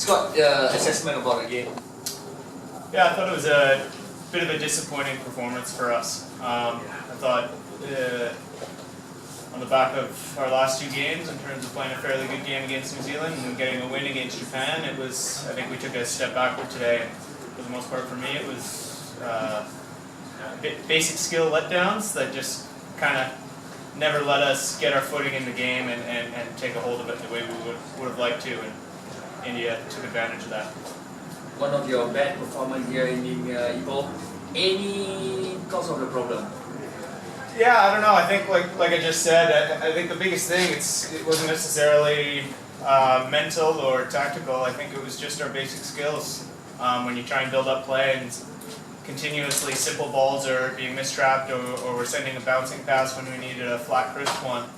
Scott, assessment about the game. Yeah, I thought it was a bit of a disappointing performance for us. I thought on the back of our last two games, in terms of playing a fairly good game against New Zealand and getting a win against Japan, I think we took a step backward today. For the most part for me, it was basic skill letdowns that just kind of never let us get our footing in the game and take a hold of it the way we would have liked to, and India took advantage of that. One of your bad performance here in Ipoh. Any cause of the problem? Yeah, I don't know. I think, like I just said, I think the biggest thing it wasn't necessarily mental or tactical. I think it was just our basic skills. When you try and build up play and continuously simple balls are being mistrapped, or we're sending a bouncing pass when we needed a flat, crisp one,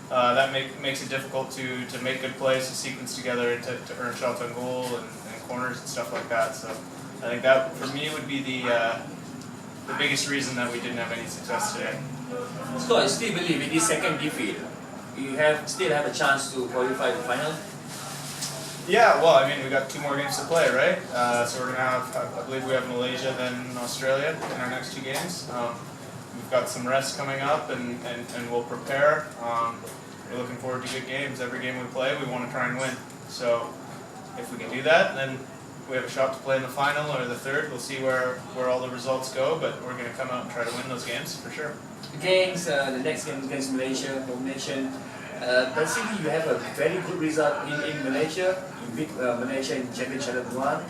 that makes it difficult to make good plays, to sequence together, to earn shots on goal and corners and stuff like that. So I think that for me would be the biggest reason that we didn't have any success today. Scott, I still believe in this second defeat, you still have a chance to qualify the final? Yeah, well, I mean, we got 2 more games to play, right? So we're going to have, I believe we have Malaysia, then Australia in our next 2 games. We've got some rest coming up, and we'll prepare. We're looking forward to good games. Every game we play, we want to try and win. So if we can do that, then we have a shot to play in the final or the third. We'll see where all the results go, but we're going to come out and try to win those games for sure. Against the next game against Malaysia, home nation. Basically, you have a very good result in Malaysia. You beat Malaysia in Champion Challenge 1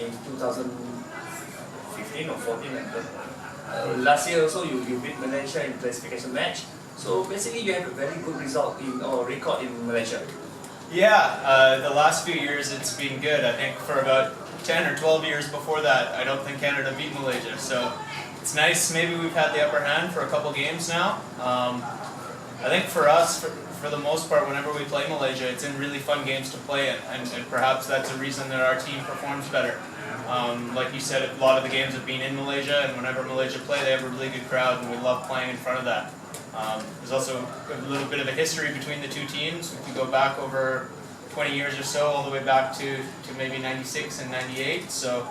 in 2015 or 14. Last year also, you beat Malaysia in classification match. So basically, you have a very good result or record in Malaysia. Yeah, the last few years it's been good. I think for about 10 or 12 years before that, I don't think Canada beat Malaysia. So it's nice. Maybe we've had the upper hand for a couple games now. I think for us, for the most part, whenever we play Malaysia, it's in really fun games to play in, and perhaps that's a reason that our team performs better. Like you said, a lot of the games have been in Malaysia, and whenever Malaysia play, they have a really good crowd, and we love playing in front of that. There's also a little bit of a history between the two teams. If you go back over 20 years or so, all the way back to maybe 96 and 98. So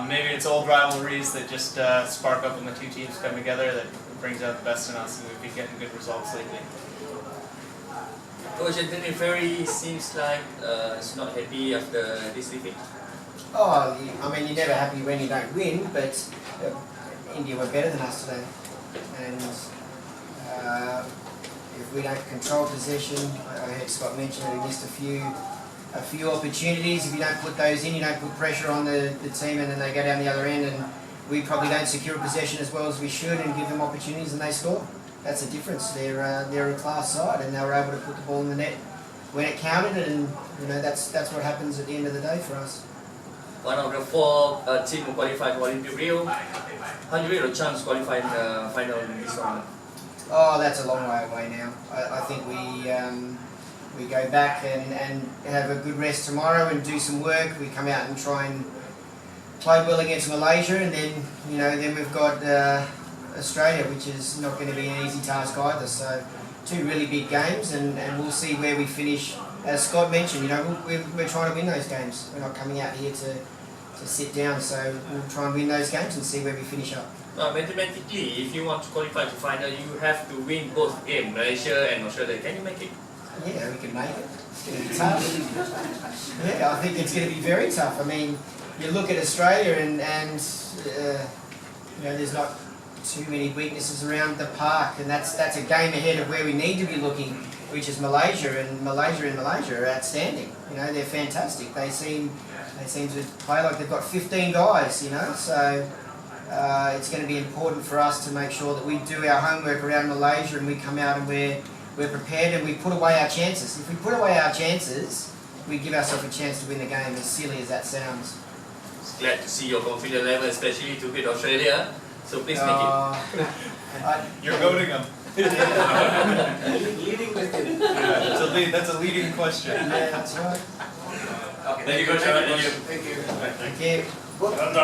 maybe it's old rivalries that just spark up when the two teams come together that brings out the best in us, and we've been getting good results lately. Coach Anthony Ferry seems like he's not happy after this defeat. Oh, I mean, you're never happy when you don't win, but India were better than us today. And if we don't control possession, I heard Scott mention that we missed a few opportunities. If you don't put those in, you don't put pressure on the team, and then they go down the other end, and we probably don't secure possession as well as we should and give them opportunities and they score. That's the difference. They're a class side, and they were able to put the ball in the net when it counted, and that's what happens at the end of the day for us. One of the 4 teams who qualified for Olympic Rio. How do you rate the chance qualifying the final in this tournament? Oh, that's a long way away now. I think we go back and have a good rest tomorrow and do some work. We come out and try and play well against Malaysia, and then we've got Australia, which is not going to be an easy task either. So 2 really big games, and we'll see where we finish. As Scott mentioned, we're trying to win those games. We're not coming out here to sit down, so we'll try and win those games and see where we finish up. Mathematically, if you want to qualify to final, you have to win both games, Malaysia and Australia. Can you make it? Yeah, we can make it. It's going to be tough. Yeah, I think it's going to be very tough. I mean, you look at Australia and there's not too many weaknesses around the park, and that's a game ahead of where we need to be looking, which is Malaysia, and Malaysia are outstanding. They're fantastic. They seem to play like they've got 15 guys. So it's going to be important for us to make sure that we do our homework around Malaysia, and we come out and we're prepared, and we put away our chances. If we put away our chances, we give ourselves a chance to win the game, as silly as that sounds. Glad to see your confidence level, especially to beat Australia. So please make it. You're goading them. Leading with it. Yeah, that's a leading question. Yeah, that's right. Okay, thank you, Coach. Thank you. Thank you. Thank you. Ada.